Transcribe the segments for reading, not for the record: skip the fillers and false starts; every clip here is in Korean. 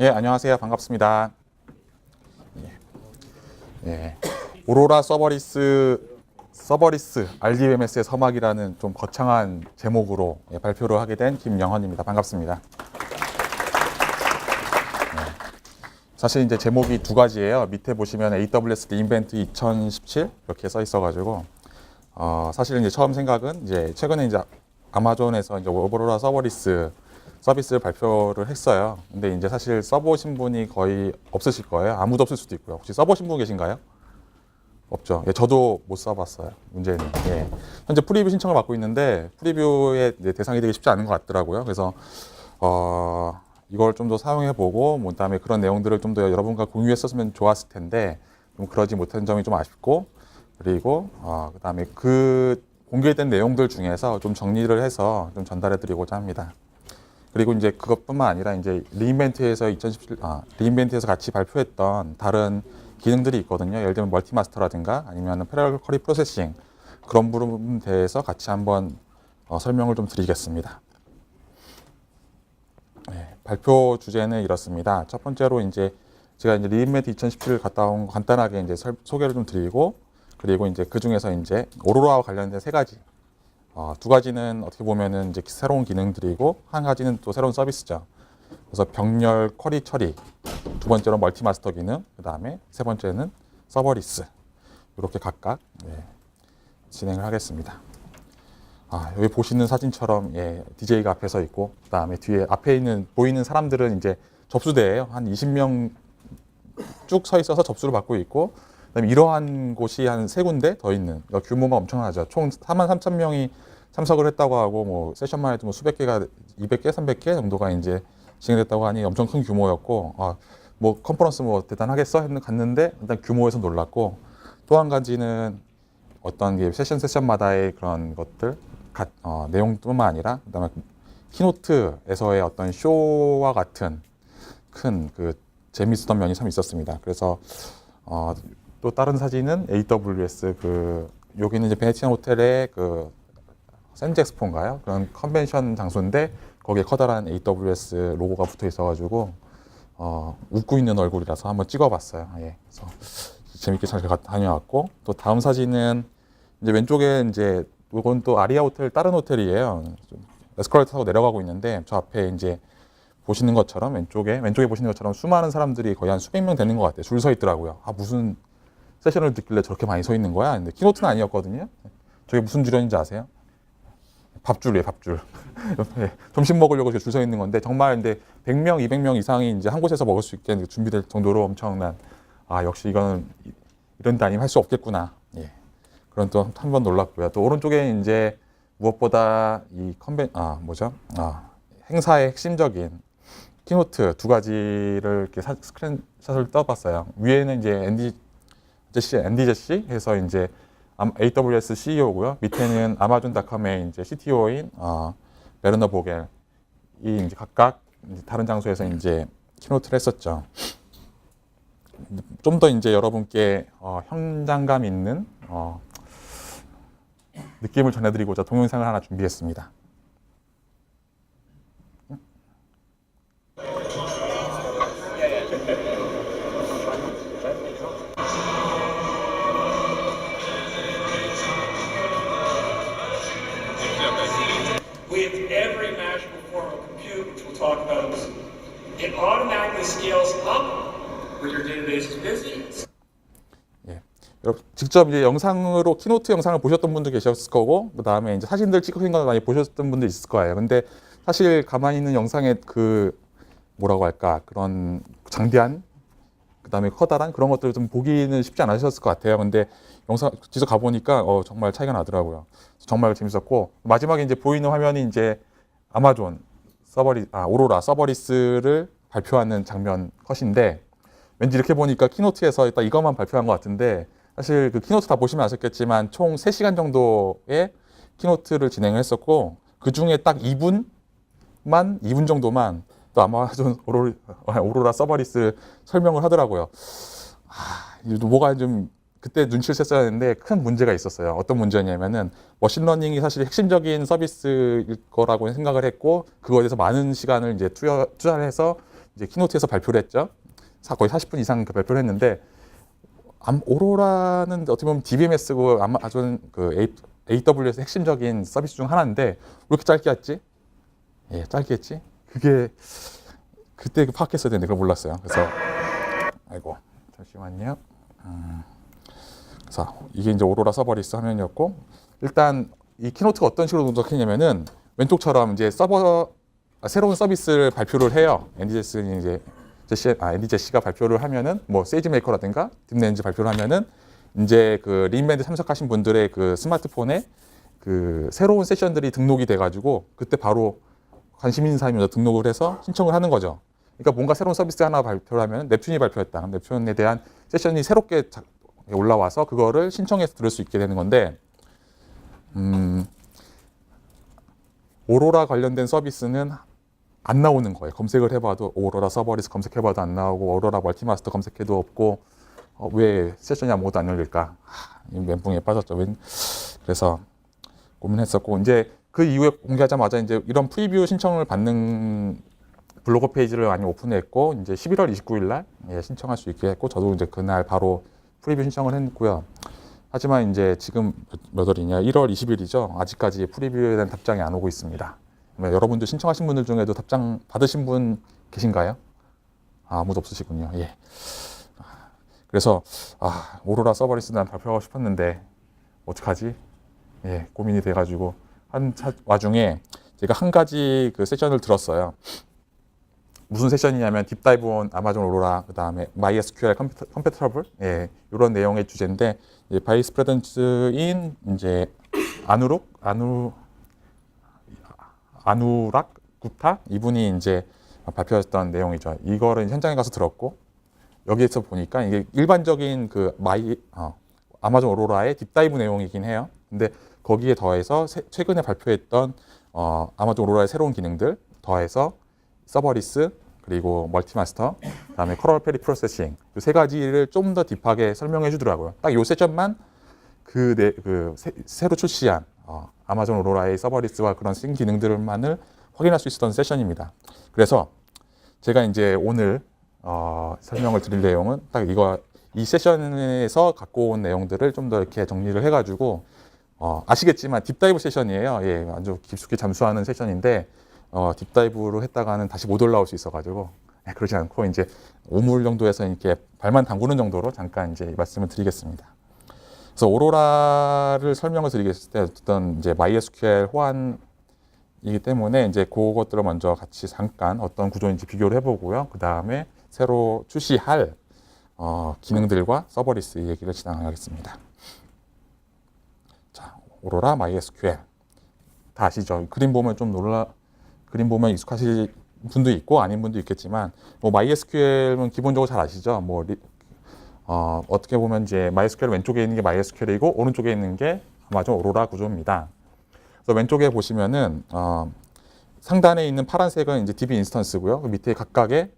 예, 안녕하세요. 반갑습니다. 예, 오로라 서버리스 RDBMS의 서막이라는 좀 거창한 제목으로 발표를 하게 된 김영헌입니다. 반갑습니다. 사실 이제 제목이 두 가지예요. 밑에 보시면 AWS 리인벤트 2017 이렇게 써 있어가지고 사실 이제 처음 생각은 이제 최근에 이제 아마존에서 이제 오로라 서버리스 서비스를 발표를 했어요. 근데 이제 사실 써보신 분이 거의 없으실 거예요. 아무도 없을 수도 있고요. 혹시 써보신 분 계신가요? 없죠. 예, 저도 못 써봤어요. 문제는. 예. 현재 프리뷰 신청을 받고 있는데 프리뷰의 대상이 되게 쉽지 않은 것 같더라고요. 그래서 이걸 좀 더 사용해보고 뭐 그다음에 그런 내용들을 좀 더 여러분과 공유했었으면 좋았을 텐데 좀 그러지 못한 점이 좀 아쉽고 그리고 그다음에 그 공개된 내용들 중에서 좀 정리를 해서 좀 전달해드리고자 합니다. 그리고 이제 그것뿐만 아니라 이제 리인벤트에서 같이 발표했던 다른 기능들이 있거든요. 예를 들면 멀티마스터라든가 아니면 패러럴 쿼리 프로세싱 그런 부분에 대해서 같이 한번 설명을 좀 드리겠습니다. 네, 발표 주제는 이렇습니다. 첫 번째로 이제 제가 이제 리인벤트 2017을 갔다 온 거 간단하게 이제 소개를 좀 드리고 그리고 이제 그 중에서 이제 오로라와 관련된 세 가지 두 가지는 어떻게 보면은 이제 새로운 기능들이고 한 가지는 또 새로운 서비스죠. 그래서 병렬 쿼리 처리, 두 번째로 멀티마스터 기능, 그 다음에 세 번째는 서버리스 이렇게 각각 진행을 하겠습니다. 여기 보시는 사진처럼 DJ가 앞에 서 있고 그 다음에 뒤에 앞에 있는 보이는 사람들은 이제 접수대예요. 한 20명 쭉 서 있어서 접수를 받고 있고 그다음에 이러한 곳이 한 세 군데 더 있는 그러니까 규모가 엄청나죠. 총 43,000명이 참석을 했다고 하고 뭐 세션만 해도 뭐 수백 개가 200개, 300개 정도가 이제 진행됐다고 하니 엄청 큰 규모였고 뭐 컨퍼런스 뭐 대단하겠어 했는데 갔는데 일단 규모에서 놀랐고 또 한 가지는 어떤 게 세션마다의 그런 것들 내용뿐만 아니라 그다음에 키노트에서의 어떤 쇼와 같은 큰 그 재미있었던 면이 참 있었습니다. 그래서 또 다른 사진은 AWS 여기는 이제 베네치안 호텔의 샌즈엑스포인가요? 그런 컨벤션 장소인데 거기에 커다란 AWS 로고가 붙어 있어가지고 웃고 있는 얼굴이라서 한번 찍어봤어요. 그래서 재밌게 잘 다녀왔고 또 다음 사진은 이제 왼쪽에 이제 이건 또 아리아 호텔 다른 호텔이에요. 에스컬레이터 타고 내려가고 있는데 저 앞에 이제 보시는 것처럼 왼쪽에 보시는 것처럼 수많은 사람들이 거의 한 수백 명 되는 것 같아요. 줄 서 있더라고요. 무슨 세션을 듣길래 저렇게 많이 서 있는 거야? 근데 키노트는 아니었거든요. 저게 무슨 줄였는지 아세요? 밥줄이에요, 밥줄. 점심 먹으려고 줄 서 있는 건데 정말 근데 100명, 200명 이상이 이제 한 곳에서 먹을 수 있게 준비될 정도로 엄청난 역시 이거는 이런 데 아니면 할 수 없겠구나. 그런 또 한 번 놀랐고요. 또 오른쪽에 이제 무엇보다 이 행사의 핵심적인 키노트 두 가지를 이렇게 스크린샷을 떠봤어요. 위에는 이제 앤디 제시 해서 이제 AWS CEO고요. 밑에는 아마존닷컴의 이제 CTO인 베르너 보겔이 이제 각각 다른 장소에서 이제 키노트를 했었죠. 좀 더 이제 여러분께 현장감 있는 느낌을 전해드리고자 동영상을 하나 준비했습니다. With every imaginable form of compute, which we'll talk about, it automatically scales up when your database is busy. 여러분 직접 이제 영상으로 키노트 영상을 보셨던 분도 계셨을 거고 그 다음에 이제 사진들 찍으신 거 많이 보셨던 분도 있을 거예요. 근데 사실 가만히 있는 영상에 뭐라고 할까 그런 장대한 그 다음에 커다란 그런 것들을 좀 보기는 쉽지 않으셨을 것 같아요. 근데 영상 직접 가보니까 정말 차이가 나더라고요. 정말 재밌었고 마지막에 이제 보이는 화면이 이제 아마존 오로라 서버리스를 발표하는 장면 컷인데 왠지 이렇게 보니까 키노트에서 딱 이것만 발표한 것 같은데 사실 그 키노트 다 보시면 아셨겠지만 총 3시간 정도의 키노트를 진행을 했었고 그 중에 딱 2분 정도만 또 아마존 오로라 서버리스 설명을 하더라고요. 뭐가 좀 그때 눈치를 챘어야 했는데 큰 문제가 있었어요. 어떤 문제냐면은 머신러닝이 사실 핵심적인 서비스일 거라고 생각을 했고 그거에 대해서 많은 시간을 이제 투자를 해서 이제 키노트에서 발표를 했죠. 거의 40분 이상 발표를 했는데 오로라는 어떻게 보면 DBMS고 아마존 그 AWS 핵심적인 서비스 중 하나인데 왜 이렇게 짧게 했지? 예, 짧게 했지? 그게 그때 파악했어야 되는데 그걸 몰랐어요. 그래서 아이고 잠시만요. 그래서 이게 이제 오로라 서버리스 화면이었고 일단 이 키노트가 어떤 식으로 분석했냐면은 왼쪽처럼 이제 새로운 서비스를 발표를 해요. NDJS는 이제 NDJC가 발표를 하면은 뭐 세이지메이커라든가 딥렌즈 발표를 하면은 이제 그 린밴드 참석하신 분들의 그 스마트폰에 그 새로운 세션들이 등록이 돼가지고 그때 바로 관심 있는 사람이 먼저 등록을 해서 신청을 하는 거죠. 그러니까 뭔가 새로운 서비스 하나 발표를 하면 넵튠이 발표했다. 넵튠에 대한 세션이 새롭게 올라와서 그거를 신청해서 들을 수 있게 되는 건데 오로라 관련된 서비스는 안 나오는 거예요. 검색을 해봐도 오로라 서버리스 검색해봐도 안 나오고 오로라 멀티마스터 검색해도 없고 왜 세션이 아무것도 안 열릴까? 멘붕에 빠졌죠. 그래서 고민했었고 이제 그 이후에 공개하자마자 이제 이런 프리뷰 신청을 받는 블로그 페이지를 많이 오픈했고 이제 11월 29일 날 신청할 수 있게 했고 저도 이제 그날 바로 프리뷰 신청을 했고요. 하지만 이제 지금 몇 월이냐? 1월 20일이죠. 아직까지 프리뷰에 대한 답장이 안 오고 있습니다. 여러분들 신청하신 분들 중에도 답장 받으신 분 계신가요? 아무도 없으시군요. 예. 그래서 오로라 서버리스 난 발표하고 싶었는데 어떡하지? 예, 고민이 돼가지고 한 와중에 제가 한 가지 그 세션을 들었어요. 무슨 세션이냐면 딥다이브 온 아마존 오로라 그다음에 MySQL 컴패터블 이런 내용의 주제인데 바이스 프레젠스인 이제 아누락 구타 이분이 이제 발표했던 내용이죠. 이거를 현장에 가서 들었고 여기에서 보니까 이게 일반적인 그 아마존 오로라의 딥다이브 내용이긴 해요. 근데 거기에 더해서 최근에 발표했던 아마존 오로라의 새로운 기능들 더해서 서버리스 그리고 멀티마스터 그다음에 커럴 페리 프로세싱 이 세 가지를 좀 더 딥하게 설명해 주더라고요. 딱 요 세션만 새로 출시한 아마존 오로라의 서버리스와 그런 신기능들만을 확인할 수 있었던 세션입니다. 그래서 제가 이제 오늘 설명을 드릴 내용은 딱 이 세션에서 갖고 온 내용들을 좀 더 이렇게 정리를 해가지고 아시겠지만 딥다이브 세션이에요. 예, 아주 깊숙이 잠수하는 세션인데 딥다이브로 했다가는 다시 못 올라올 수 있어가지고 그러지 않고 이제 오물 정도에서 이렇게 발만 담그는 정도로 잠깐 이제 말씀을 드리겠습니다. 그래서 오로라를 설명을 드리겠을 때 어떤 이제 MySQL 호환이기 때문에 이제 그것들을 먼저 같이 잠깐 어떤 구조인지 비교를 해보고요. 그 다음에 새로 출시할 기능들과 서버리스 얘기를 진행하겠습니다. 자, 오로라 MySQL 다 아시죠? 그림 보면 익숙하실 분도 있고 아닌 분도 있겠지만 뭐 MySQL은 기본적으로 잘 아시죠? 뭐 어떻게 보면 이제 MySQL 왼쪽에 있는 게 MySQL이고 오른쪽에 있는 게 아마존 오로라 구조입니다. 그래서 왼쪽에 보시면은 상단에 있는 파란색은 이제 DB 인스턴스고요. 그 밑에 각각의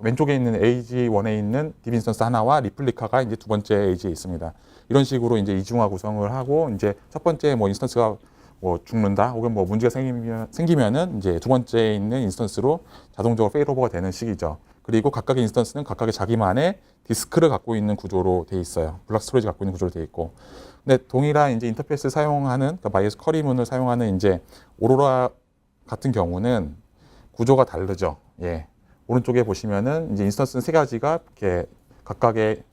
왼쪽에 있는 AG1에 있는 DB 인스턴스 하나와 리플리카가 이제 두 번째 AG에 있습니다. 이런 식으로 이제 이중화 구성을 하고 이제 첫 번째 뭐 인스턴스가 뭐 죽는다 혹은 뭐 문제가 생기면은 이제 두 번째에 있는 인스턴스로 자동적으로 페일오버가 되는 식이죠. 그리고 각각의 인스턴스는 각각의 자기만의 디스크를 갖고 있는 구조로 돼 있어요. 블락 스토리지 갖고 있는 구조로 돼 있고. 근데 동일한 이제 인터페이스를 사용하는 그러니까 MySQL 쿼리문을 사용하는 이제 오로라 같은 경우는 구조가 다르죠. 예. 오른쪽에 보시면은 이제 인스턴스는 세 가지가 이렇게 각각의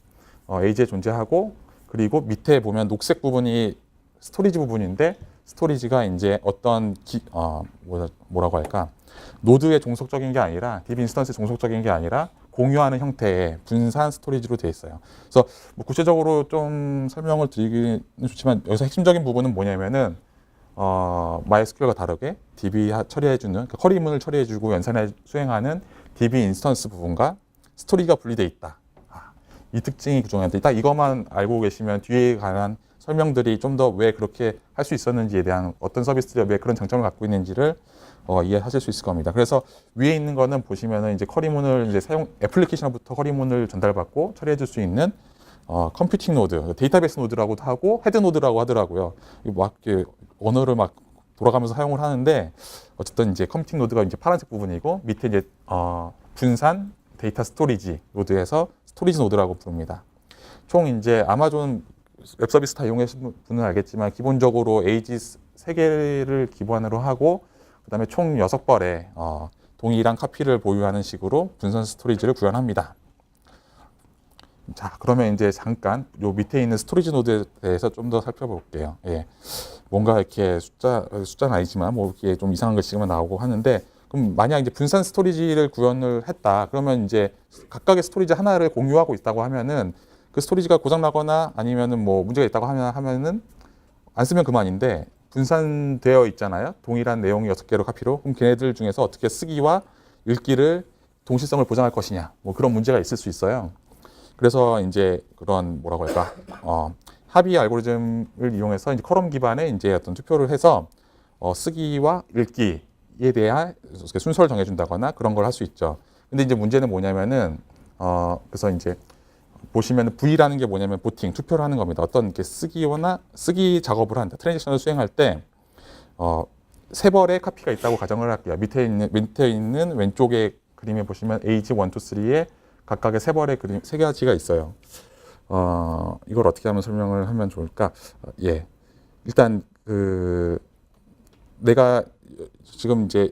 AG에 존재하고 그리고 밑에 보면 녹색 부분이 스토리지 부분인데 스토리지가 이제 어떤 뭐라고 할까 노드의 종속적인 게 아니라 DB 인스턴스의 종속적인 게 아니라 공유하는 형태의 분산 스토리지로 되어 있어요. 그래서 뭐 구체적으로 좀 설명을 드리기는 좋지만 여기서 핵심적인 부분은 뭐냐면은 MySQL과 다르게 DB 처리해주는 그러니까 쿼리문을 처리해주고 연산에 수행하는 DB 인스턴스 부분과 스토리가 분리되어 있다. 이 특징이 구조한데 딱 이것만 알고 계시면 뒤에 관한 설명들이 좀 더 왜 그렇게 할 수 있었는지에 대한 어떤 서비스들이 왜 그런 장점을 갖고 있는지를 이해하실 수 있을 겁니다. 그래서 위에 있는 거는 보시면은 이제 쿼리문을 이제 애플리케이션부터 쿼리문을 전달받고 처리해줄 수 있는 컴퓨팅 노드, 데이터베이스 노드라고도 하고 헤드 노드라고 하더라고요. 막 언어를 막 돌아가면서 사용을 하는데 어쨌든 이제 컴퓨팅 노드가 이제 파란색 부분이고 밑에 이제 분산 데이터 스토리지 노드에서 스토리지 노드라고 부릅니다. 총 이제 아마존 웹 서비스 다 이용하시는 분은 알겠지만 기본적으로 에이지 3개를 기반으로 하고 그다음에 총 6벌의 동일한 카피를 보유하는 식으로 분산 스토리지를 구현합니다. 자, 그러면 이제 잠깐 요 밑에 있는 스토리지 노드에 대해서 좀 더 살펴볼게요. 예. 뭔가 이렇게 숫자는 아니지만 뭐 이렇게 좀 이상한 글씨가 나오고 하는데, 그럼 만약 이제 분산 스토리지를 구현을 했다. 그러면 이제 각각의 스토리지 하나를 공유하고 있다고 하면은 그 스토리지가 고장 나거나 아니면은 뭐 문제가 있다고 하면은 안 쓰면 그만인데, 분산되어 있잖아요. 동일한 내용이 6개로 카피로. 그럼 걔네들 중에서 어떻게 쓰기와 읽기를 동시성을 보장할 것이냐. 뭐 그런 문제가 있을 수 있어요. 그래서 이제 그런 뭐라고 할까? 합의 알고리즘을 이용해서 이제 커럼 기반의 이제 어떤 투표를 해서 쓰기와 읽기에 대한 순서를 정해준다거나 그런 걸 할 수 있죠. 근데 이제 문제는 뭐냐면은 그래서 이제 보시면 V라는 게 뭐냐면 보팅, 투표를 하는 겁니다. 어떤 이렇게 쓰기 작업을 한다. 트랜지션을 수행할 때 3벌의 카피가 있다고 가정을 할게요. 밑에 있는 왼쪽에 그림에 보시면 AG 1, 2, 3에 각각의 3벌의 그림 3가지가 있어요. 이걸 어떻게 하면 설명을 하면 좋을까? 예. 일단 내가 지금 이제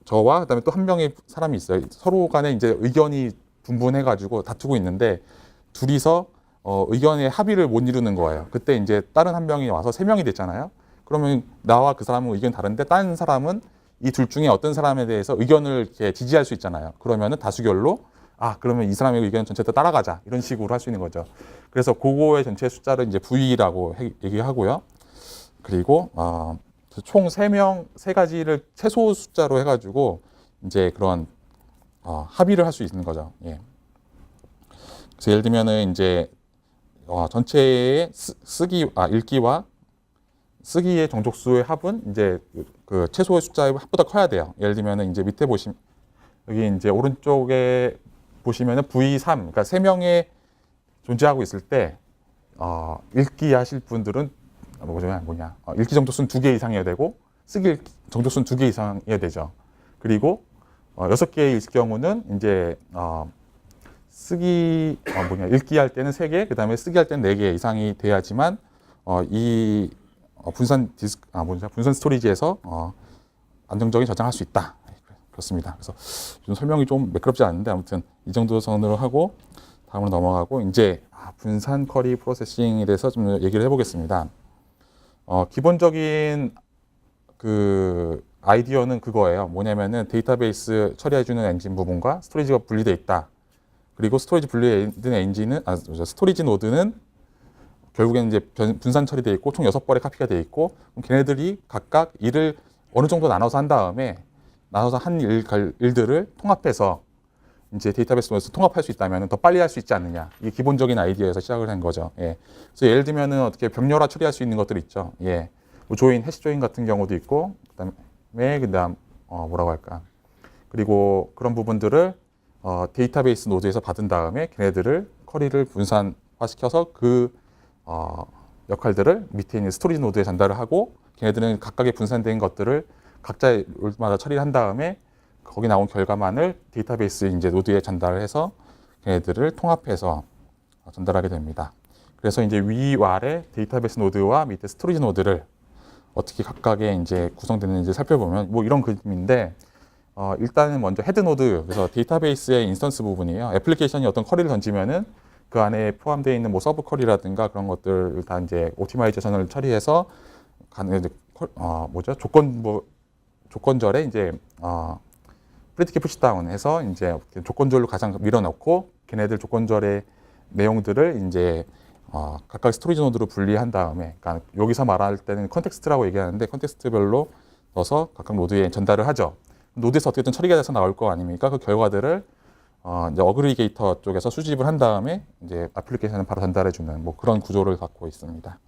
저와 그다음에 또 한 명의 사람이 있어요. 서로 간에 이제 의견이 분분해가지고 다투고 있는데 둘이서 의견의 합의를 못 이루는 거예요. 그때 이제 다른 한 명이 와서 3명이 됐잖아요. 그러면 나와 그 사람은 의견 다른데 다른 사람은 이 둘 중에 어떤 사람에 대해서 의견을 이렇게 지지할 수 있잖아요. 그러면은 다수결로 그러면 이 사람의 의견 전체 다 따라가자 이런 식으로 할 수 있는 거죠. 그래서 그거의 전체 숫자를 이제 V라고 얘기하고요. 그리고 총 3명 3가지를 최소 숫자로 해가지고 이제 그런 합의를 할 수 있는 거죠. 예. 그래서 예를 들면은 이제 전체의 읽기와 쓰기의 정족수의 합은 이제 그 최소의 숫자의 합보다 커야 돼요. 예를 들면은 이제 밑에 보시면 여기 이제 오른쪽에 보시면은 V3, 그러니까 3명이 존재하고 있을 때 읽기 하실 분들은 읽기 정족수는 2개 이상이어야 되고 쓰기 정족수는 2개 이상이어야 되죠. 그리고 6개일 경우는 이제 읽기 할 때는 3개, 그다음에 쓰기 할 때는 4개 이상이 돼야지만 이 분산 스토리지에서 안정적인 저장할 수 있다. 그렇습니다. 그래서 좀 설명이 좀 매끄럽지 않은데 아무튼 이 정도 선으로 하고 다음으로 넘어가고 이제 분산 쿼리 프로세싱에 대해서 좀 얘기를 해보겠습니다. 기본적인 그 아이디어는 그거예요. 뭐냐면은 데이터베이스 처리해주는 엔진 부분과 스토리지가 분리되어 있다. 그리고 스토리지 분리된 엔진은 스토리지 노드는 결국에는 이제 분산 처리되어 있고 총 6벌의 카피가 되어 있고 그럼 걔네들이 각각 일을 어느 정도 나눠서 한 다음에 나눠서 한 일들을 통합해서 이제 데이터베이스에서 통합할 수 있다면 더 빨리 할 수 있지 않느냐. 이게 기본적인 아이디어에서 시작을 한 거죠. 예. 그래서 예를 들면은 어떻게 병렬화 처리할 수 있는 것들 있죠. 예. 뭐 조인, 해시 조인 같은 경우도 있고, 그다음 뭐라고 할까. 그리고 그런 부분들을 데이터베이스 노드에서 받은 다음에 걔네들을 쿼리를 분산화시켜서 그 역할들을 밑에 있는 스토리지 노드에 전달을 하고 걔네들은 각각의 분산된 것들을 각자의 롤마다 처리를 한 다음에 거기 나온 결과만을 데이터베이스 이제 노드에 전달을 해서 걔네들을 통합해서 전달하게 됩니다. 그래서 이제 위아래 데이터베이스 노드와 밑에 스토리지 노드를 어떻게 각각의 이제 구성되는지 살펴보면 뭐 이런 그림인데 일단은 먼저 헤드 노드, 그래서 데이터베이스의 인스턴스 부분이에요. 애플리케이션이 어떤 쿼리를 던지면은 그 안에 포함되어 있는 뭐 서브 쿼리라든가 그런 것들을 다 이제 오티마이제이션을 처리해서 조건절에 이제 프리티키 푸시다운 해서 이제 조건절로 가장 밀어넣고 걔네들 조건절의 내용들을 이제 각각 스토리지 노드로 분리한 다음에, 그러니까 여기서 말할 때는 컨텍스트라고 얘기하는데 컨텍스트별로 넣어서 각각 노드에 전달을 하죠. 노드에서 어떻게든 처리가 돼서 나올 거 아닙니까? 그 결과들을 이제 어그리게이터 쪽에서 수집을 한 다음에 이제 애플리케이션을 바로 전달해주는 뭐 그런 구조를 갖고 있습니다.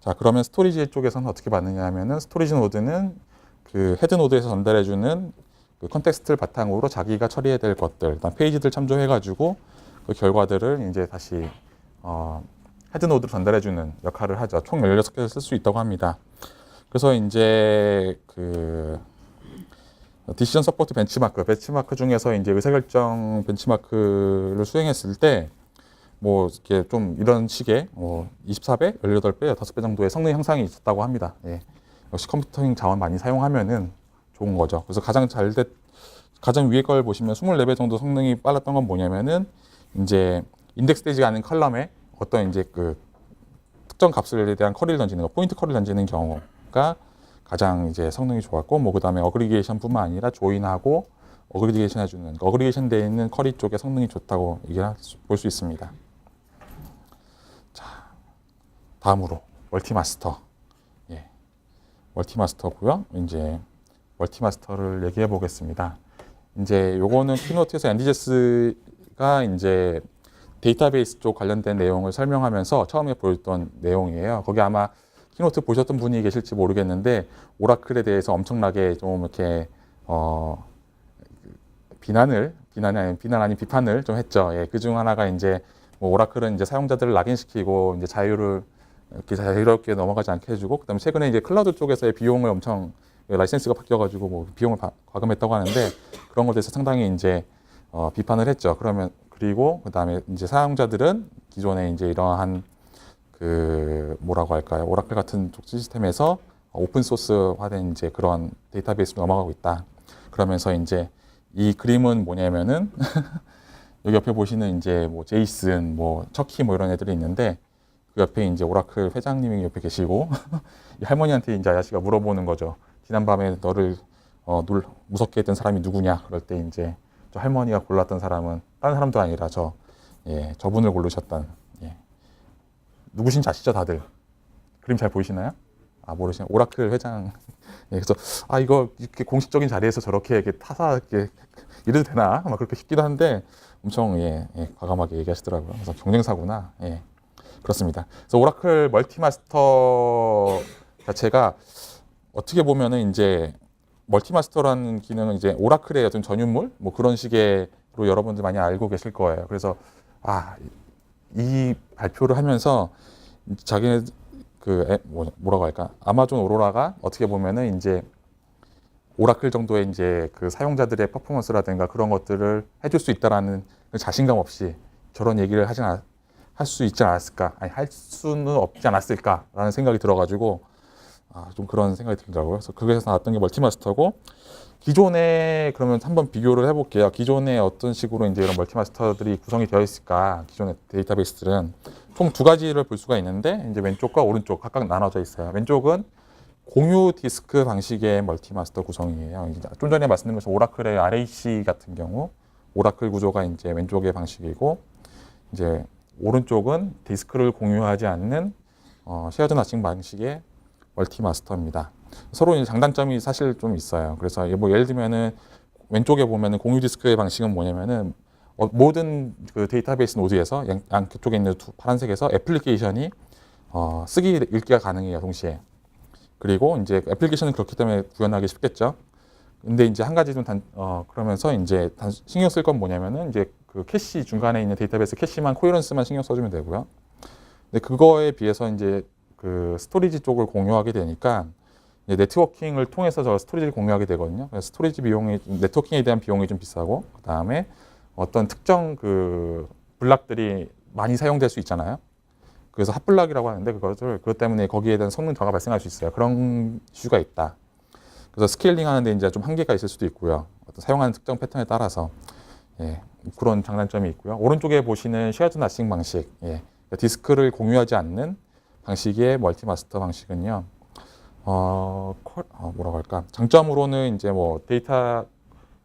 자, 그러면 스토리지 쪽에서는 어떻게 받느냐 하면은 스토리지 노드는 그 헤드 노드에서 전달해주는 그 컨텍스트를 바탕으로 자기가 처리해야 될 것들, 일단 페이지들 참조해가지고 그 결과들을 이제 다시 헤드 노드로 전달해주는 역할을 하죠. 총 16개를 쓸 수 있다고 합니다. 그래서 이제 디시전 서포트 벤치마크 중에서 이제 의사결정 벤치마크를 수행했을 때 뭐 이렇게 좀 이런 식의 24배, 18배, 5배 정도의 성능 향상이 있었다고 합니다. 예. 역시 컴퓨터링 자원 많이 사용하면은 좋은 거죠. 그래서 가장 위에 걸 보시면 24배 정도 성능이 빨랐던 건 뭐냐면은 이제 인덱스되지 않은 컬럼에 어떤 이제 그 특정 값에 대한 쿼리를 던지는 거, 포인트 쿼리를 던지는 경우가 가장 이제 성능이 좋았고, 뭐 그다음에 어그리게이션뿐만 아니라 조인하고 어그리게이션 해주는 어그리게이션 되어 있는 쿼리 쪽에 성능이 좋다고 볼 수 있습니다. 자, 다음으로 멀티마스터. 예, 멀티마스터고요. 이제 멀티마스터를 얘기해 보겠습니다. 이제 요거는 키노트에서 앤디제스가 이제 데이터베이스 쪽 관련된 내용을 설명하면서 처음에 보였던 내용이에요. 거기 아마 키노트 보셨던 분이 계실지 모르겠는데 오라클에 대해서 엄청나게 좀 이렇게 비난을 비판을 좀 했죠. 예, 그중 하나가 이제 뭐 오라클은 이제 사용자들을 락인시키고 이제 자유를 이렇게 자유롭게 넘어가지 않게 해주고, 그다음에 최근에 이제 클라우드 쪽에서의 비용을 엄청 라이센스가 바뀌어가지고 뭐 비용을 과금했다고 하는데 그런 것에 대해서 상당히 이제 비판을 했죠. 그리고 그다음에 이제 사용자들은 기존에 이제 이러한 그 뭐라고 할까요? 오라클 같은 쪽 시스템에서 오픈 소스화된 이제 그런 데이터베이스로 넘어가고 있다. 그러면서 이제 이 그림은 뭐냐면은 여기 옆에 보시는 이제 뭐 제이슨, 뭐 척키 뭐 이런 애들이 있는데 그 옆에 이제 오라클 회장님이 옆에 계시고 이 할머니한테 이제 아저씨가 물어보는 거죠. 지난밤에 너를 무섭게 했던 사람이 누구냐? 그럴 때 이제 저 할머니가 골랐던 사람은 다른 사람도 아니라 저분을 고르셨던, 예. 누구신지 아시죠, 다들? 그림 잘 보이시나요? 아, 모르시나요? 오라클 회장. 예, 그래서 이거 이렇게 공식적인 자리에서 저렇게 이렇게 이렇게 이래도 되나? 막 그렇게 싶기도 한데 엄청 과감하게 얘기하시더라고요. 그래서 경쟁사구나. 예, 그렇습니다. 그래서 오라클 멀티마스터 자체가 어떻게 보면은 이제 멀티마스터라는 기능은 이제 오라클의 어떤 전유물 뭐 그런 식으로 여러분들 많이 알고 계실 거예요. 그래서 이 발표를 하면서 자기네 뭐라고 할까? 아마존 오로라가 어떻게 보면은 이제 오라클 정도의 이제 그 사용자들의 퍼포먼스라든가 그런 것들을 해줄 수 있다라는 자신감 없이 저런 얘기를 할 수 있지 않았을까? 아니, 할 수는 없지 않았을까라는 생각이 들어가지고 좀 그런 생각이 들더라고요. 그래서 그게서 나왔던 게 멀티마스터고, 기존에 그러면 한번 비교를 해볼게요. 기존에 어떤 식으로 이제 이런 멀티마스터들이 구성이 되어 있을까? 기존의 데이터베이스들은 총 두 가지를 볼 수가 있는데 이제 왼쪽과 오른쪽 각각 나눠져 있어요. 왼쪽은 공유 디스크 방식의 멀티마스터 구성이에요. 좀 전에 말씀드린 것처럼 오라클의 RAC 같은 경우 오라클 구조가 이제 왼쪽의 방식이고, 이제 오른쪽은 디스크를 공유하지 않는 쉐어드 나싱 방식의 멀티마스터입니다. 서로 이제 장단점이 사실 좀 있어요. 그래서 뭐 예를 들면은 왼쪽에 보면은 공유 디스크의 방식은 뭐냐면은 모든 그 데이터베이스 노드에서 양쪽에 있는 파란색에서 애플리케이션이 읽기가 가능해요, 동시에. 그리고 이제 애플리케이션은 그렇기 때문에 구현하기 쉽겠죠. 근데 이제 한 가지 좀 그러면서 이제 신경 쓸 건 뭐냐면은 이제 그 캐시 중간에 있는 데이터베이스 캐시만 코헤런스만 신경 써주면 되고요. 근데 그거에 비해서 이제 그 스토리지 쪽을 공유하게 되니까 이제 네트워킹을 통해서 저 스토리지를 공유하게 되거든요. 그래서 스토리지 비용이 네트워킹에 대한 비용이 좀 비싸고, 그다음에 어떤 특정 그 블락들이 많이 사용될 수 있잖아요. 그래서 핫블락이라고 하는데 그것 때문에 거기에 대한 성능 저하가 발생할 수 있어요. 그런 이슈가 있다. 그래서 스케일링 하는데 이제 좀 한계가 있을 수도 있고요. 어떤 사용하는 특정 패턴에 따라서 그런 장단점이 있고요. 오른쪽에 보시는 쉐어드 나싱 방식, 디스크를 공유하지 않는 방식의 멀티마스터 방식은요. 뭐라고 할까? 장점으로는 이제 뭐 데이터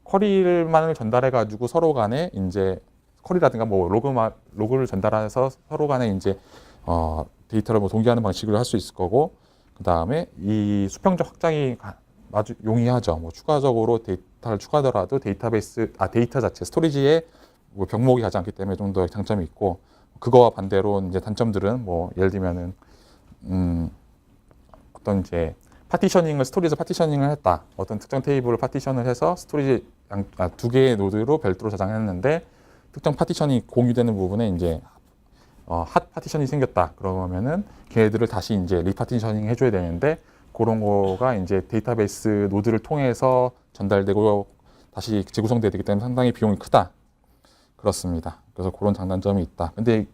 쿼리만을 전달해 가지고 서로 간에 이제 쿼리라든가 뭐 로그를 전달해서 서로 간에 이제 데이터를 뭐 동기하는 방식으로 할 수 있을 거고, 그 다음에 이 수평적 확장이 아주 용이하죠. 뭐 추가적으로 데이터를 추가하더라도 데이터 자체 스토리지에 뭐 병목이 가지 않기 때문에 좀 더 장점이 있고, 그거와 반대로 이제 단점들은 뭐 예를 들면은 어떤 이제 스토리지 파티셔닝을 했다. 어떤 특정 테이블을 파티션을 해서 스토리지 두 개의 노드로 별도로 저장했는데 특정 파티션이 공유되는 부분에 이제 핫 파티션이 생겼다. 그러면은 걔네들을 다시 이제 리파티셔닝 해줘야 되는데 그런 거가 이제 데이터베이스 노드를 통해서 전달되고 다시 재구성되기 때문에 상당히 비용이 크다. 그렇습니다. 그래서 그런 장단점이 있다. 근데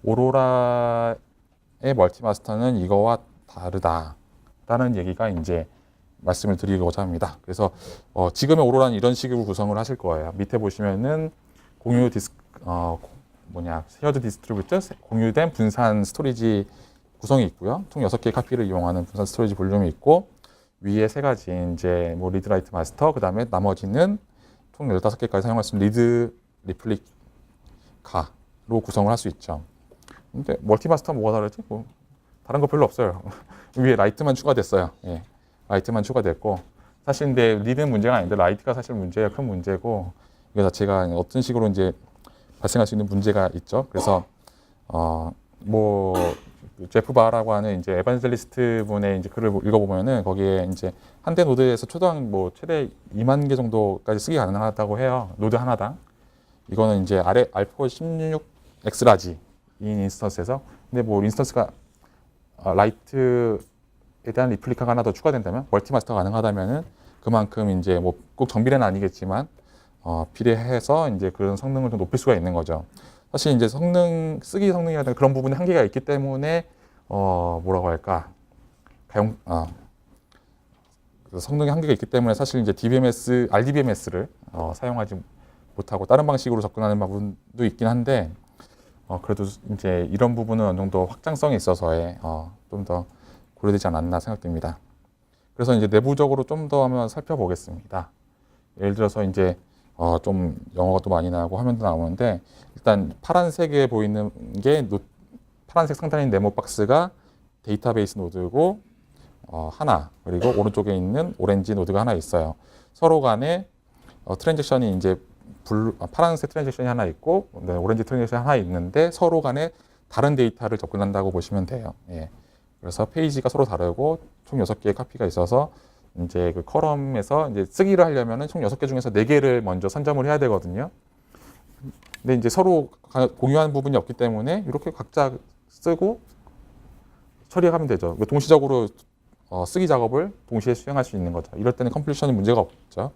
오로라의 멀티마스터는 이거와 다르다라는 얘기가 이제 말씀을 드리고자 합니다. 그래서 지금의 오로라는 이런 식으로 구성을 하실 거예요. 밑에 보시면은 공유 쉐어드 디스트리뷰터, 공유된 분산 스토리지 구성이 있고요. 총 6개의 카피를 이용하는 분산 스토리지 볼륨이 있고, 위에 3가지 이제 뭐 리드 라이트 마스터, 그다음에 나머지는 총 15개까지 사용할 수 있는 리드 리플리카로 구성을 할 수 있죠. 근데 멀티마스터 뭐가 다르지? 뭐 다른 거 별로 없어요. 위에 라이트만 추가됐어요. 예. 라이트만 추가됐고, 사실 근데 리드는 문제가 아닌데 라이트가 사실 문제가 큰 문제고, 이거 자체가 어떤 식으로 이제 발생할 수 있는 문제가 있죠. 그래서 뭐 제프 바라고 하는 이제 에반젤리스트 분의 이제 글을 읽어보면은 거기에 이제 한 대 노드에서 뭐 최대 2만 개 정도까지 쓰기 가능하다고 해요. 노드 하나당. 이거는 이제 알파 16 엑스라지 인 인스턴스에서. 근데 뭐 인스턴스가 라이트에 대한 리플리카가 하나 더 추가된다면, 멀티마스터가 가능하다면은 그만큼 이제 뭐 꼭 정비례는 아니겠지만 비례해서 이제 그런 성능을 좀 높일 수가 있는 거죠. 사실 이제 쓰기 성능이라든가 그런 부분에 한계가 있기 때문에 뭐라고 할까, 그 성능의 한계가 있기 때문에 사실 이제 RDBMS를 사용하지 못하고 다른 방식으로 접근하는 부분도 있긴 한데, 그래도 이제 이런 부분은 어느 정도 확장성이 있어서의 좀 더 고려되지 않았나 생각됩니다. 그래서 이제 내부적으로 좀 더 한번 살펴보겠습니다. 예를 들어서 이제 좀 영어가 또 많이 나오고 화면도 나오는데, 일단 파란색에 보이는 게 파란색 상단에 있는 네모 박스가 데이터베이스 노드고 하나, 그리고 오른쪽에 있는 오렌지 노드가 하나 있어요. 서로 간에 트랜잭션이 이제 파란색 트랜잭션이 하나 있고, 네, 오렌지 트랜잭션이 하나 있는데 서로 간에 다른 데이터를 접근한다고 보시면 돼요. 예. 그래서 페이지가 서로 다르고 총 6개의 카피가 있어서 이제 그 컬럼에서 이제 쓰기를 하려면은 총 6개 중에서 4개를 먼저 선점을 해야 되거든요. 근데 이제 서로 공유하는 부분이 없기 때문에 이렇게 각자 쓰고 처리하면 되죠. 동시적으로 쓰기 작업을 동시에 수행할 수 있는 거죠. 이럴 때는 컴플리션이 문제가 없죠.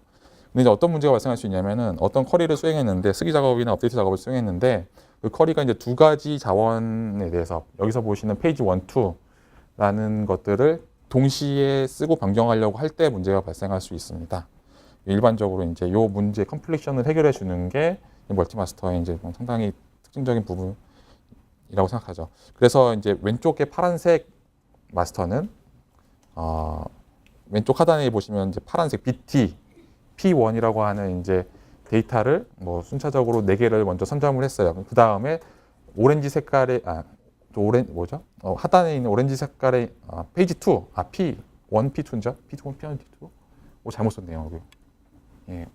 근데 이제 어떤 문제가 발생할 수 있냐면은, 어떤 쿼리를 수행했는데, 쓰기 작업이나 업데이트 작업을 수행했는데, 그 쿼리가 이제 2가지 자원에 대해서 여기서 보시는 페이지 1, 2라는 것들을 동시에 쓰고 변경하려고 할 때 문제가 발생할 수 있습니다. 일반적으로 이제 이 문제 컴플리션을 해결해 주는 게 멀티마스터의 이제 상당히 특징적인 부분이라고 생각하죠. 그래서 이제 왼쪽에 파란색 마스터는 왼쪽 하단에 보시면 이제 파란색 BT P1이라고 하는 이제 데이터를 뭐 순차적으로 4개를 먼저 선점을 했어요. 그 다음에 오렌지 색깔의 하단에 있는 오렌지 색깔의 페이지 2, P1, P2인죠? P2, P1, P2. 잘못 썼네요. 여기. 예.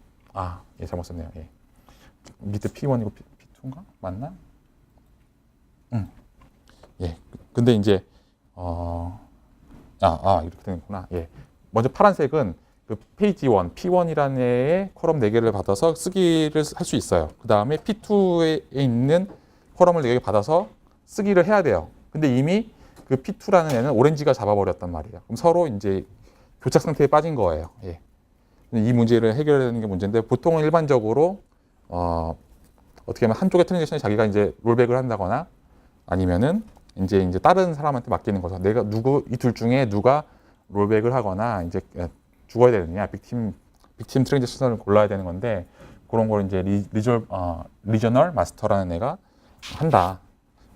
예, 잘못 썼네요. 예. 밑에 P1이고 P2인가? 맞나? 예. 근데 이제 이렇게 되는구나. 예. 먼저 파란색은 그 페이지 1, P1이라는 애의 컬럼 4개를 받아서 쓰기를 할 수 있어요. 그 다음에 P2에 있는 컬럼을 4개 받아서 쓰기를 해야 돼요. 근데 이미 그 P2라는 애는 오렌지가 잡아버렸단 말이에요. 그럼 서로 이제 교착 상태에 빠진 거예요. 예. 이 문제를 해결해야 되는 게 문제인데, 보통은 일반적으로 어떻게 하면 한쪽의 트랜잭션이 자기가 이제 롤백을 한다거나, 아니면은 이제 다른 사람한테 맡기는 거죠. 이 둘 중에 누가 롤백을 하거나 이제 죽어야 되느냐, 빅팀 트랜잭션을 골라야 되는 건데, 그런 걸 이제 리저널 마스터라는 애가 한다.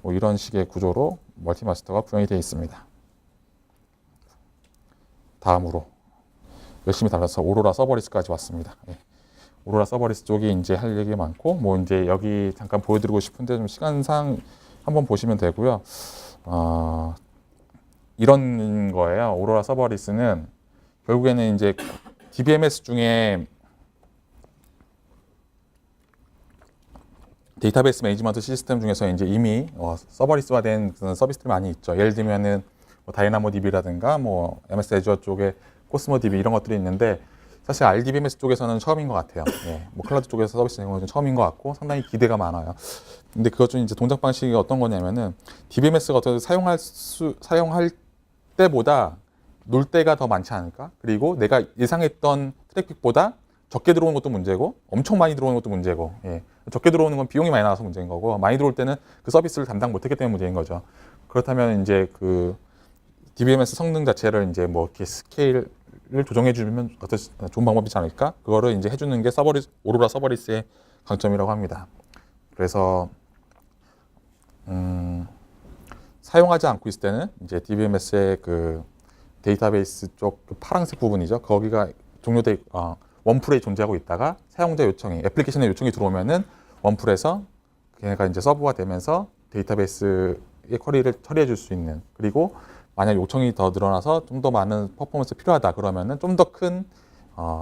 뭐 이런 식의 구조로 멀티마스터가 구성이 되어 있습니다. 다음으로 열심히 달라서 오로라 서버리스까지 왔습니다. 예. 오로라 서버리스 쪽이 이제 할 얘기가 많고, 뭐 이제 여기 잠깐 보여드리고 싶은데 좀 시간상 한번 보시면 되고요. 이런 거예요. 오로라 서버리스는 결국에는 이제 DBMS 중에 데이터베이스 매니지먼트 시스템 중에서 이제 이미 서버리스화된 그런 서비스들이 많이 있죠. 예를 들면은 뭐 다이나모DB라든가 뭐 MS 애주어 쪽에 코스모DB 이런 것들이 있는데, 사실 RDBMS 쪽에서는 처음인 것 같아요. 예, 뭐 클라우드 쪽에서 서비스 내는 건 처음인 것 같고 상당히 기대가 많아요. 근데 그것 중 이제 동작 방식이 어떤 거냐면은, DBMS가 어떻게 사용할 때보다 놀 때가 더 많지 않을까? 그리고 내가 예상했던 스택픽보다 적게 들어오는 것도 문제고 엄청 많이 들어오는 것도 문제고, 예. 적게 들어오는 건 비용이 많이 나와서 문제인 거고, 많이 들어올 때는 그 서비스를 담당 못했기 때문에 문제인 거죠. 그렇다면 이제 그 DBMS 성능 자체를 이제 뭐 이렇게 스케일을 조정해 주면 어떤 좋은 방법이지 않을까? 그거를 이제 해주는 게 오로라 서버리스의 강점이라고 합니다. 그래서 사용하지 않고 있을 때는 이제 DBMS의 그 데이터베이스 쪽그 파란색 부분이죠. 거기가 종료돼 원풀에 존재하고 있다가 사용자 요청이 애플리케이션의 요청이 들어오면은 원풀에서 걔네가 이제 서버가 되면서 데이터베이스의 쿼리를 처리해 줄 수 있는, 그리고 만약 요청이 더 늘어나서 좀 더 많은 퍼포먼스 필요하다 그러면은 좀 더 큰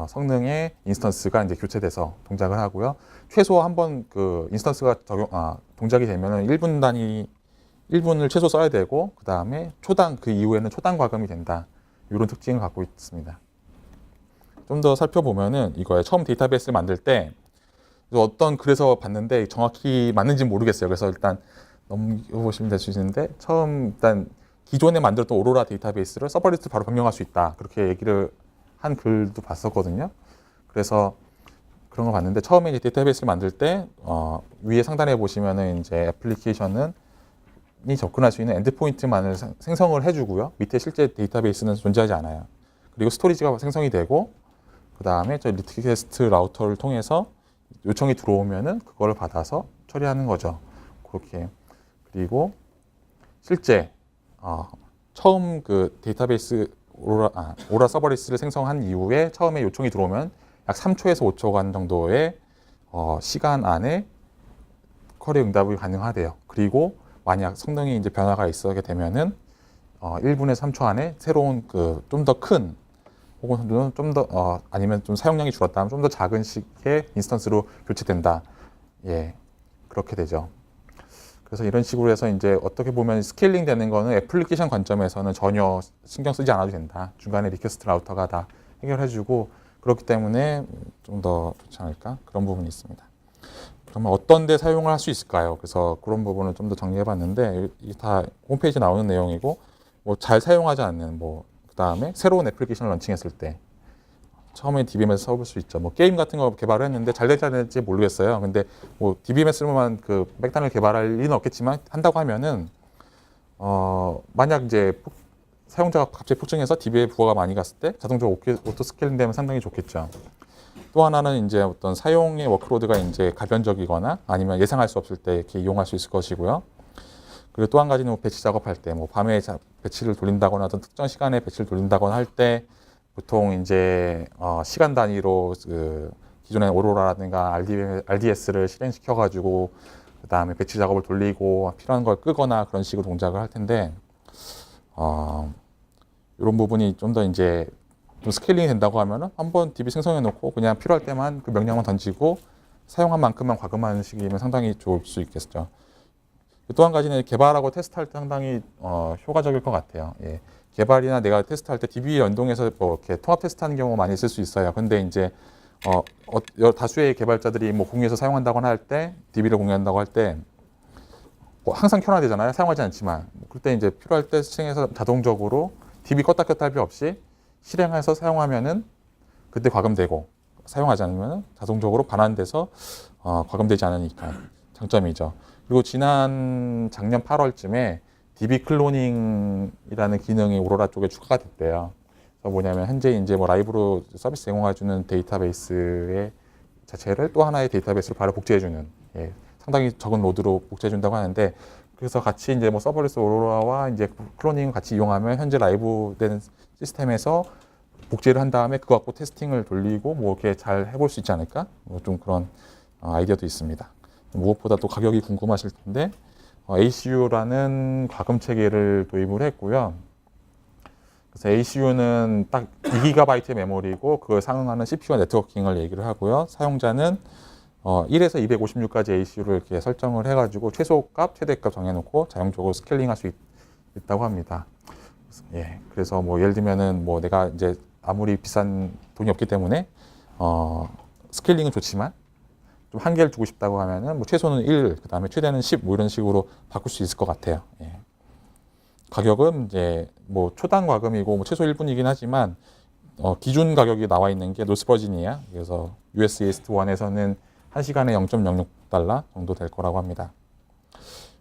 성능의 인스턴스가 이제 교체돼서 동작을 하고요. 최소 한번 그 인스턴스가 동작이 되면은 1분 단위 1분을 최소 써야 되고, 그 다음에 초당, 그 이후에는 초당 과금이 된다. 이런 특징을 갖고 있습니다. 좀 더 살펴보면은 이거에 처음 데이터베이스를 만들 때 어떤 글에서 봤는데 정확히 맞는지 모르겠어요. 그래서 일단 넘겨보시면 될 수 있는데, 처음 일단 기존에 만들었던 오로라 데이터베이스를 서버리스트 바로 변경할 수 있다. 그렇게 얘기를 한 글도 봤었거든요. 그래서 그런 거 봤는데, 처음에 이제 데이터베이스를 만들 때 위에 상단에 보시면은 이제 애플리케이션은 이 접근할 수 있는 엔드포인트만을 생성을 해주고요. 밑에 실제 데이터베이스는 존재하지 않아요. 그리고 스토리지가 생성이 되고, 그 다음에 저 리퀘스트 라우터를 통해서 요청이 들어오면은 그걸 받아서 처리하는 거죠. 그렇게. 그리고 실제 처음 그 데이터베이스 오라 서버리스를 생성한 이후에 처음에 요청이 들어오면 약 3초에서 5초간 정도의 시간 안에 쿼리 응답이 가능하대요. 그리고 만약 성능이 이제 변화가 있게 되면은 1분에서 3초 안에 새로운 그 좀 더 큰, 혹은 좀 더 아니면 좀 사용량이 줄었다면 좀 더 작은 식의 인스턴스로 교체된다. 예, 그렇게 되죠. 그래서 이런 식으로 해서 이제 어떻게 보면 스케일링 되는 거는 애플리케이션 관점에서는 전혀 신경 쓰지 않아도 된다. 중간에 리퀘스트 라우터가 다 해결해주고, 그렇기 때문에 좀 더 좋지 않을까? 그런 부분이 있습니다. 그러면 어떤 데 사용을 할 수 있을까요? 그래서 그런 부분을 좀 더 정리해 봤는데, 이게 다 홈페이지에 나오는 내용이고, 뭐 잘 사용하지 않는, 그 다음에 새로운 애플리케이션을 런칭했을 때 처음에 DBMS 써볼 수 있죠. 뭐 게임 같은 거 개발을 했는데 잘 될지 모르겠어요. 근데 뭐 DBMS로만 그 백단을 개발할 리는 없겠지만, 한다고 하면은 만약 이제 사용자가 갑자기 폭증해서 DB에 부하가 많이 갔을 때 자동적으로 오토 스케일링 되면 상당히 좋겠죠. 또 하나는 이제 어떤 사용의 워크로드가 이제 가변적이거나 아니면 예상할 수 없을 때 이렇게 이용할 수 있을 것이고요. 그리고 또 한 가지는 뭐 배치 작업할 때, 뭐 밤에 배치를 돌린다거나 어떤 특정 시간에 배치를 돌린다거나 할 때 보통 이제 시간 단위로 그 기존의 오로라라든가 RDS를 실행시켜가지고 그 다음에 배치 작업을 돌리고 필요한 걸 끄거나 그런 식으로 동작을 할 텐데, 이런 부분이 좀 더 이제 좀 스케일링이 된다고 하면은 한번 DB 생성해 놓고 그냥 필요할 때만 그 명령만 던지고 사용한 만큼만 과금하는 식이면 상당히 좋을 수 있겠죠. 또 한 가지는 개발하고 테스트할 때 상당히 효과적일 것 같아요. 예. 개발이나 내가 테스트할 때 DB 연동해서 뭐 이렇게 통합 테스트하는 경우가 많이 있을 수 있어요. 근데 이제 다수의 개발자들이 뭐 공유해서 사용한다거나 할 때, DB를 공유한다고 할 때 뭐 항상 켜놔야 되잖아요. 사용하지 않지만. 그때 이제 필요할 때 실행해서 자동적으로 DB 껐다 켰다 할 필요 없이 실행해서 사용하면은 그때 과금되고, 사용하지 않으면 자동적으로 반환돼서 과금되지 않으니까 장점이죠. 그리고 작년 8월쯤에 DB 클로닝이라는 기능이 오로라 쪽에 추가가 됐대요. 그래서 뭐냐면 현재 이제 뭐 라이브로 서비스 제공해주는 데이터베이스의 자체를 또 하나의 데이터베이스로 바로 복제해주는, 예, 상당히 적은 로드로 복제해준다고 하는데, 그래서 같이 이제 뭐 서버리스 오로라와 이제 클로닝 같이 이용하면 현재 라이브 된 시스템에서 복제를 한 다음에 그거 갖고 테스팅을 돌리고 뭐 이렇게 잘 해볼 수 있지 않을까? 뭐 좀 그런 아이디어도 있습니다. 무엇보다 또 가격이 궁금하실 텐데, ACU라는 과금 체계를 도입을 했고요. 그래서 ACU는 딱 2GB의 메모리고 그걸 상응하는 CPU와 네트워킹을 얘기를 하고요. 사용자는 1에서 256까지 ACU를 이렇게 설정을 해가지고 최소값, 최대값 정해놓고 자동적으로 스케일링할 수 있다고 합니다. 예, 그래서 뭐 예를 들면은 뭐 내가 이제 아무리 비싼 돈이 없기 때문에 스케일링은 좋지만 좀 한계를 두고 싶다고 하면은 뭐 최소는 1, 그 다음에 최대는 10, 뭐 이런 식으로 바꿀 수 있을 것 같아요. 예. 가격은 이제 뭐 초당 과금이고 뭐 최소 1분이긴 하지만 기준 가격이 나와 있는 게 노스버지니아. 그래서 US 이스트 1에서는 1시간에 0.06달러 정도 될 거라고 합니다.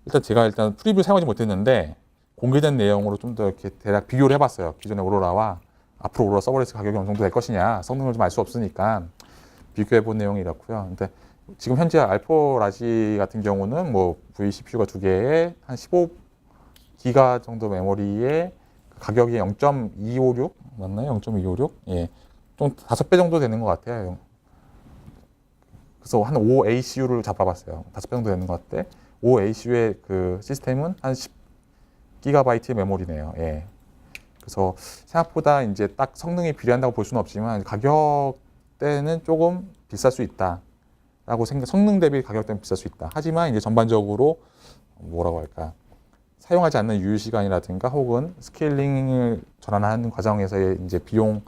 일단 프리뷰 사용하지 못했는데 공개된 내용으로 좀 더 이렇게 대략 비교를 해봤어요. 기존의 오로라와 앞으로 오로라 서버리스 가격이 어느 정도 될 것이냐, 성능을 좀 알 수 없으니까 비교해본 내용이 이렇고요. 근데 지금 현재 알포 라지 같은 경우는 뭐 vCPU가 2개에 한 15기가 정도 메모리에 가격이 0.256 맞나요? 0.256? 예, 좀 5배 정도 되는 것 같아요. 그래서 한 5ACU를 잡아봤어요. 5배 정도 되는 것 같아. 5ACU의 그 시스템은 한 10기가바이트의 메모리네요. 예. 그래서 생각보다 이제 딱 성능이 비례한다고 볼 수는 없지만 가격대는 조금 비쌀 수 있다라고 성능 대비 가격대는 비쌀 수 있다. 하지만 이제 전반적으로 뭐라고 할까? 사용하지 않는 유효 시간이라든가 혹은 스케일링을 전환하는 과정에서의 이제 비용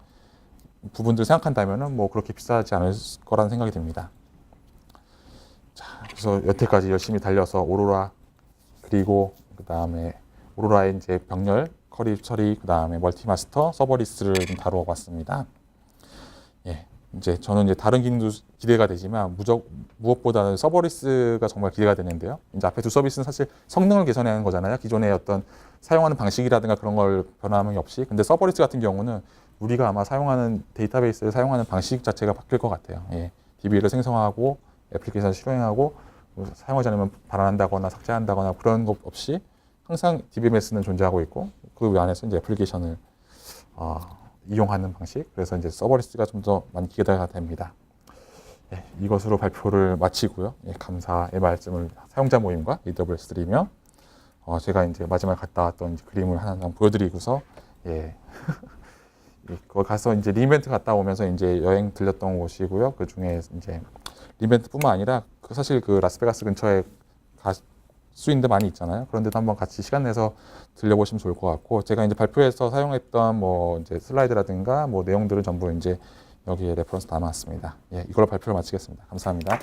부분들을 생각한다면은 뭐 그렇게 비싸지 않을 거라는 생각이 듭니다. 자, 그래서 여태까지 열심히 달려서 오로라 그리고 그 다음에 오로라의 이제 병렬, 커리 처리, 그 다음에 멀티마스터, 서버리스를 좀 다루어 봤습니다. 예, 이제 저는 이제 다른 기능도 기대가 되지만 무엇보다는 서버리스가 정말 기대가 되는데요. 이제 앞에 두 서비스는 사실 성능을 개선하는 거잖아요. 기존의 어떤 사용하는 방식이라든가 그런 걸 변함이 없이. 근데 서버리스 같은 경우는 우리가 아마 사용하는 데이터베이스를 사용하는 방식 자체가 바뀔 것 같아요. 예, DB를 생성하고 애플리케이션을 실행하고 사용하지 않으면 반환한다거나 삭제한다거나 그런 것 없이 항상 DBMS는 존재하고 있고 그 안에서 이제 애플리케이션을 이용하는 방식. 그래서 이제 서버리스가 좀 더 많이 기대가 됩니다. 예, 이것으로 발표를 마치고요. 예, 감사의 말씀을 사용자 모임과 AWS 드리며 제가 이제 마지막에 갔다 왔던 이제 그림을 하나 보여드리고서 예. 거기 가서 이제 리인벤트 갔다 오면서 이제 여행 들렸던 곳이고요. 그 중에 이제 리인벤트뿐만 아니라 사실 그 라스베가스 근처에 갈 수 있는 데 많이 있잖아요. 그런데도 한번 같이 시간 내서 들려보시면 좋을 것 같고, 제가 이제 발표에서 사용했던 뭐 이제 슬라이드라든가 뭐 내용들은 전부 이제 여기에 레퍼런스 담아왔습니다. 예, 이걸로 발표를 마치겠습니다. 감사합니다.